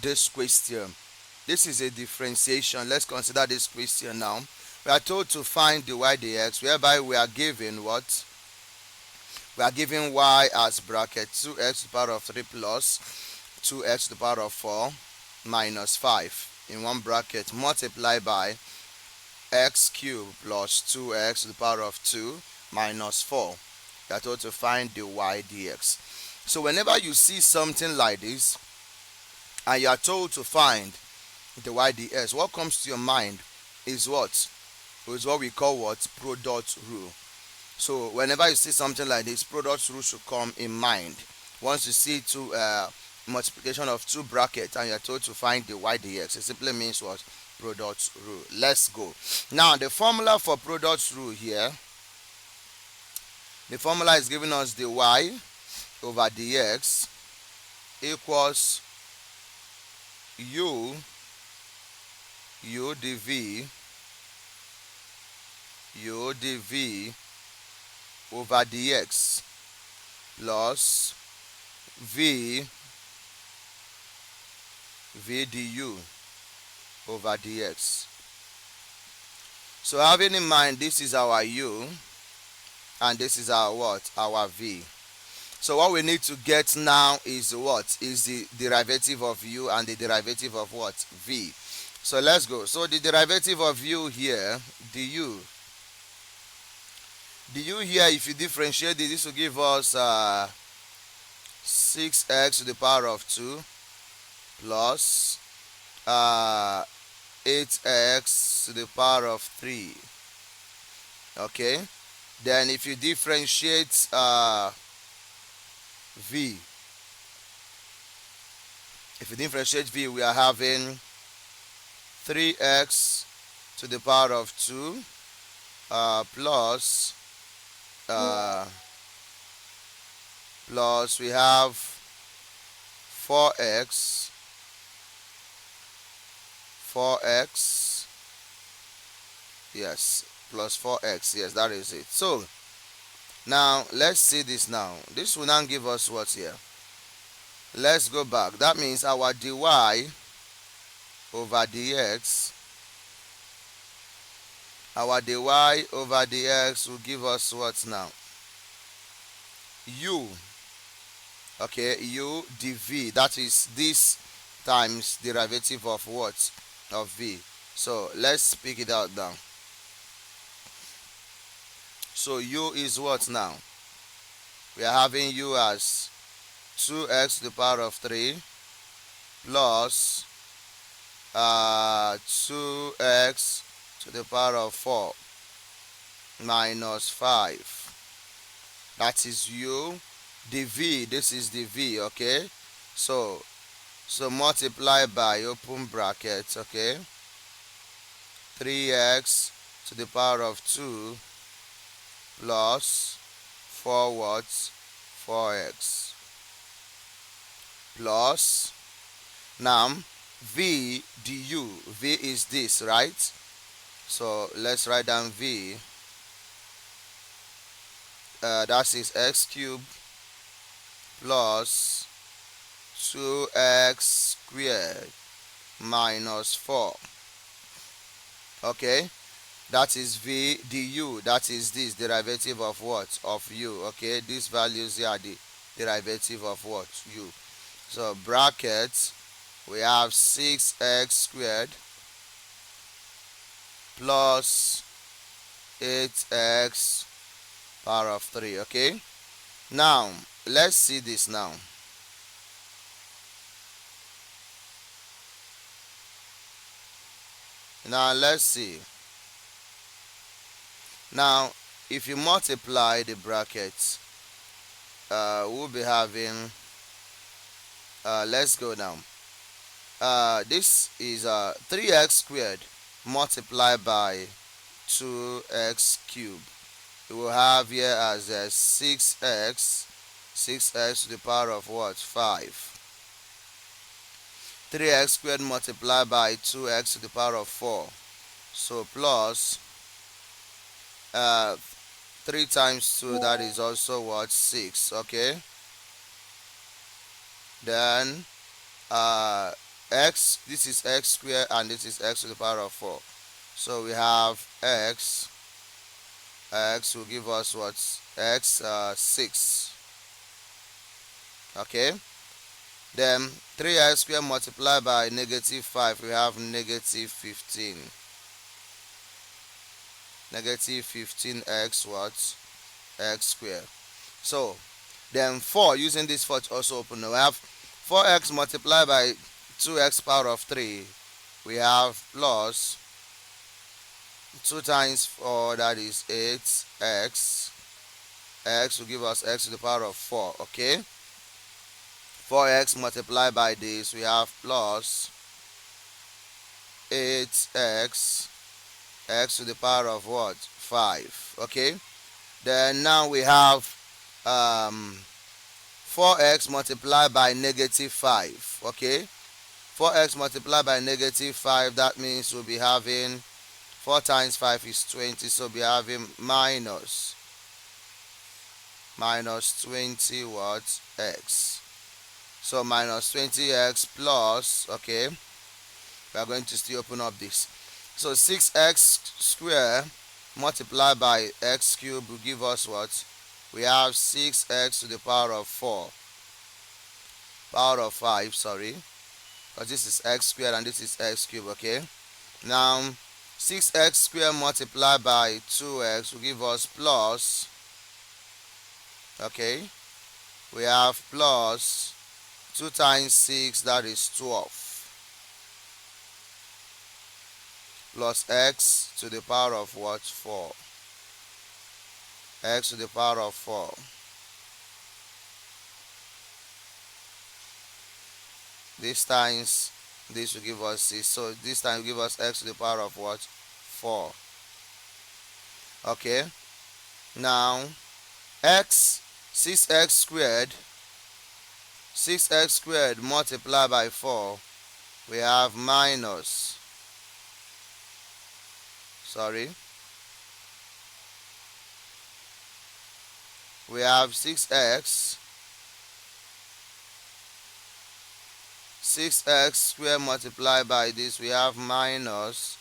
this question. This is a differentiation. Let's consider this question now. We are told to find the y dx, whereby we are given what? We are given y as bracket 2x to the power of 3 plus 2x to the power of 4 minus 5 in one bracket multiplied by x cubed plus 2x to the power of 2 minus 4. We are told to find the y dx. So whenever you see something like this and you are told to find the y dx, what comes to your mind is what? Is what we call what? Product rule. So whenever you see something like this, product rule should come in mind. Once you see multiplication of two brackets and you are told to find the y dx, it simply means what? Product rule. Let's go. Now the formula for product rule here, the formula is giving us the y over dx equals u dv over dx plus v du over dx. So having in mind this is our u and this is our what? Our v. So what we need to get now is what? Is the derivative of u and the derivative of what? V. So let's go. So the derivative of u here, du here, if you differentiate this will give us 6x to the power of 2 plus 8x to the power of 3. Okay, then if you differentiate v, we are having 3x to the power of 2 plus we have 4x, yes, plus 4x, yes, that is it. So now let's see this now. This will now give us what here? Let's go back. That means our dy over dx, will give us what now? U. Okay, u dv, that is this times derivative of what? Of v. So let's pick it out now. So u is what now? We are having u as 2x to the power of 3 plus 2x to the power of 4 minus 5. That is u. The v, this is the v. Okay, so multiply by open brackets. Okay, 3x to the power of 2 plus 4 what? 4x plus, now v du. V is this, right? So let's write down v. That is x cubed plus 2x squared minus 4. Okay, that is v du. That is this derivative of what? Of u. Okay, these values here are the derivative of what? U. So bracket, we have 6x squared plus 8x power of 3. Okay, now let's see this now. Now let's see. Now if you multiply the brackets, we'll be having let's go now. This is 3x squared multiplied by 2x cubed. We will have here as 6x to the power of what? 5. 3x squared multiplied by 2x to the power of 4. So plus 3 times 2, that is also what? 6. Okay, then x, this is x squared, and this is x to the power of 4. So we have x will give us what? X 6. Okay, then 3x squared multiplied by negative 5, we have negative 15. Negative 15x what? X squared. So then 4, using this 4 to also open, we have 4x multiplied by 2x power of 3, we have plus 2 times 4, that is 8x. X will give us x to the power of 4. Okay, 4x multiplied by this, we have plus 8x, x to the power of what? 5. Okay, then now we have 4x multiplied by negative 5. Okay, 4x multiplied by negative 5, that means we'll be having 4 times 5 is 20, so we'll be having minus 20 what? X. So minus 20x plus, okay, we are going to still open up this. So 6x squared multiplied by x cubed will give us what? We have 6x to the power of 4. Power of 5, sorry. Because this is x squared and this is x cubed, okay? Now, 6x squared multiplied by 2x will give us plus, okay, we have plus 2 times 6, that is 12, plus x to the power of what? 4. X to the power of 4. This times this will give us 6. So this time will give us x to the power of what? 4. Okay. Now x, 6x squared. 6x squared multiplied by 4. We have minus. Sorry. We have 6x. 6x squared multiplied by this, we have minus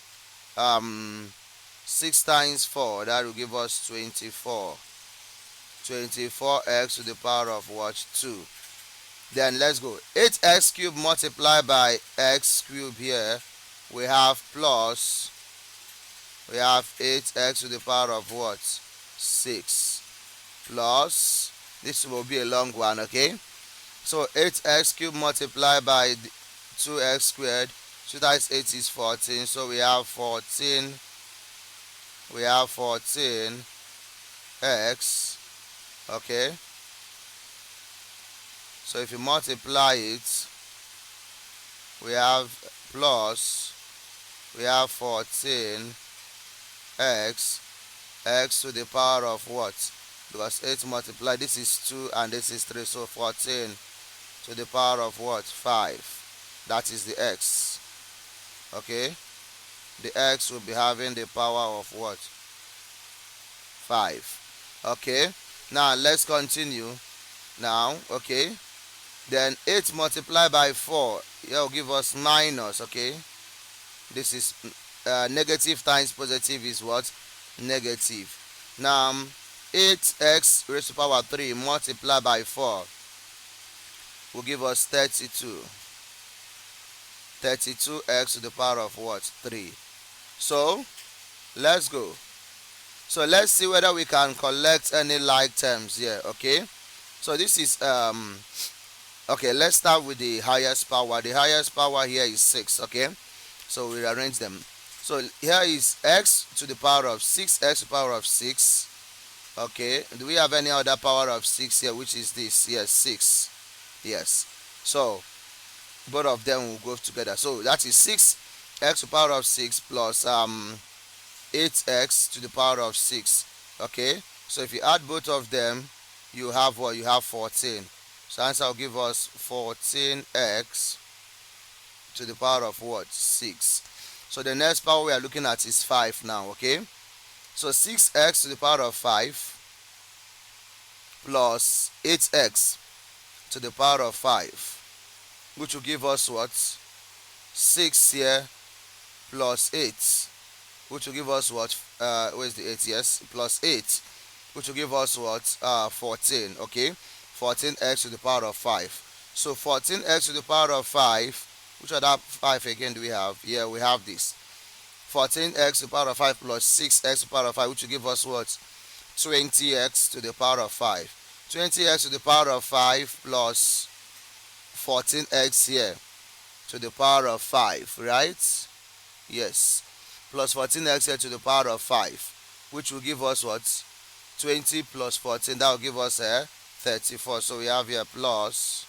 6 times 4, that will give us 24. 24x to the power of what? 2. Then let's go. 8x cubed multiplied by x cubed here, we have plus, we have 8x to the power of what? 6. Plus, this will be a long one, okay? So 8x cubed multiplied by 2x squared, 2 times 8 is 14, so we have 14, we have 14x, okay? So if you multiply it, we have plus, we have 14x, x to the power of what? Because 8 multiplied, this is 2 and this is 3, so 14 to the power of what? 5. That is the x. Okay, the x will be having the power of what? 5. Okay, now let's continue now. Okay, then 8 multiplied by 4, it will give us minus. Okay, this is negative times positive is what? Negative. Now 8x raised to power 3 multiplied by 4 will give us 32. 32x to the power of what? 3. So let's go. So let's see whether we can collect any like terms here. Okay, so this is okay, let's start with the highest power. The highest power here is 6. Okay, so we arrange them. So here is x to the power of 6, x to the power of 6. Okay, do we have any other power of 6 here, which is this? Yes, 6. Yes, so both of them will go together. So that is 6x to the power of 6 plus 8x to the power of 6. Okay, so if you add both of them, you have what? You have 14. So answer will give us 14x to the power of what? 6. So the next power we are looking at is 5 now. Okay, so 6x to the power of 5 plus 8x to the power of 5, which will give us what? 6 here plus 8, which will give us what? Where's the 8? Yes, plus 8, which will give us what? 14. Okay, 14x to the power of 5. So 14x to the power of 5, which other 5 again do we have? Yeah, we have this. 14x to the power of 5 plus 6x to the power of 5, which will give us what? 20x to the power of 5. 20x to the power of 5 plus 14x here to the power of 5, right? Yes. Plus 14x here to the power of 5, which will give us what? 20 plus 14, that will give us 34. So we have here plus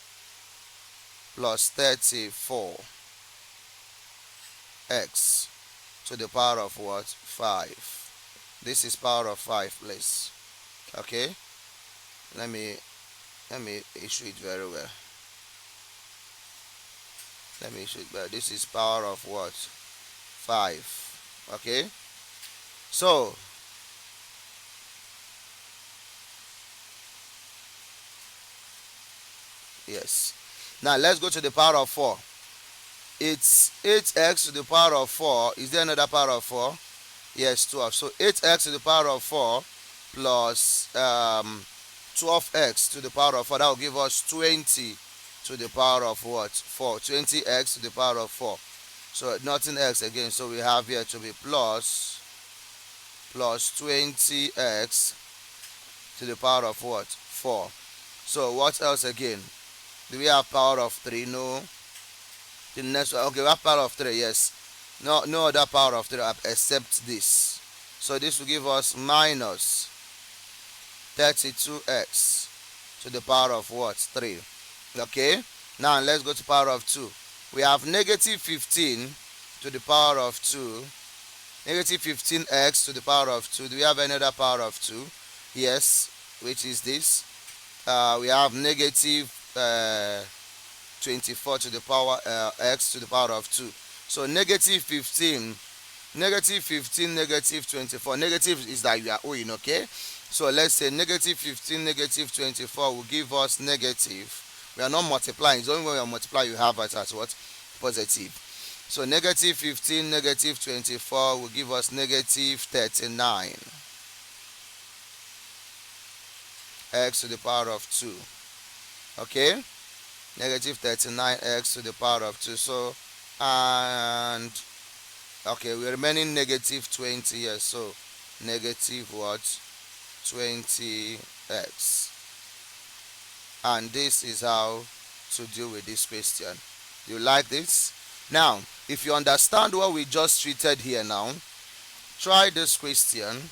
34x to the power of what? 5. This is power of 5, please. Okay, let me issue it very well. Let me issue it better. This is power of what? 5. Okay, so yes, now let's go to the power of 4. It's 8x to the power of 4. Is there another power of 4? Yes, 12. So 8x to the power of 4 plus 12x to the power of 4. That will give us 20 to the power of what? 4. 20x to the power of 4. So nothing else again. So we have here to be plus 20x to the power of what? 4. So what else again? Do we have power of 3? No. The next one. Okay, we have power of 3. Yes. No other power of 3 except this. So this will give us minus 32x to the power of what? 3. Okay. Now let's go to power of 2. We have negative 15 to the power of 2. Negative 15x to the power of 2. Do we have another power of 2? Yes. Which is this? We have negative 24 to the power x to the power of 2. So negative 15, negative 24. Negative is that you are owing, okay? So let's say negative 15, negative 24 will give us negative. We are not multiplying. It's only when we are multiplying you have it as what? Positive. So negative 15, negative 24 will give us negative 39 x to the power of 2. Okay? Negative 39x to the power of 2. So, and okay, we're remaining negative 20 here. So negative what? 20x. And this is how to deal with this question. You like this? Now, if you understand what we just treated here now, try this question.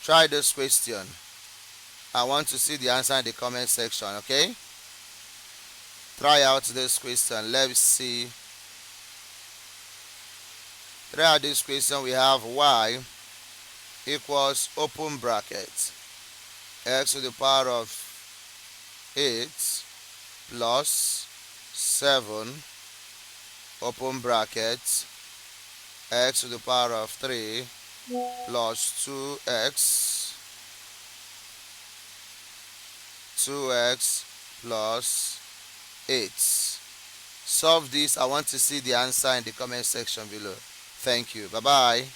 Try this question. I want to see the answer in the comment section, okay? Try out this question. Let's see. Try out this question. We have y equals open bracket x to the power of 8 plus 7 open bracket x to the power of 3 plus 2x plus 8. Solve this. I want to see the answer in the comment section below. Thank you. Bye bye.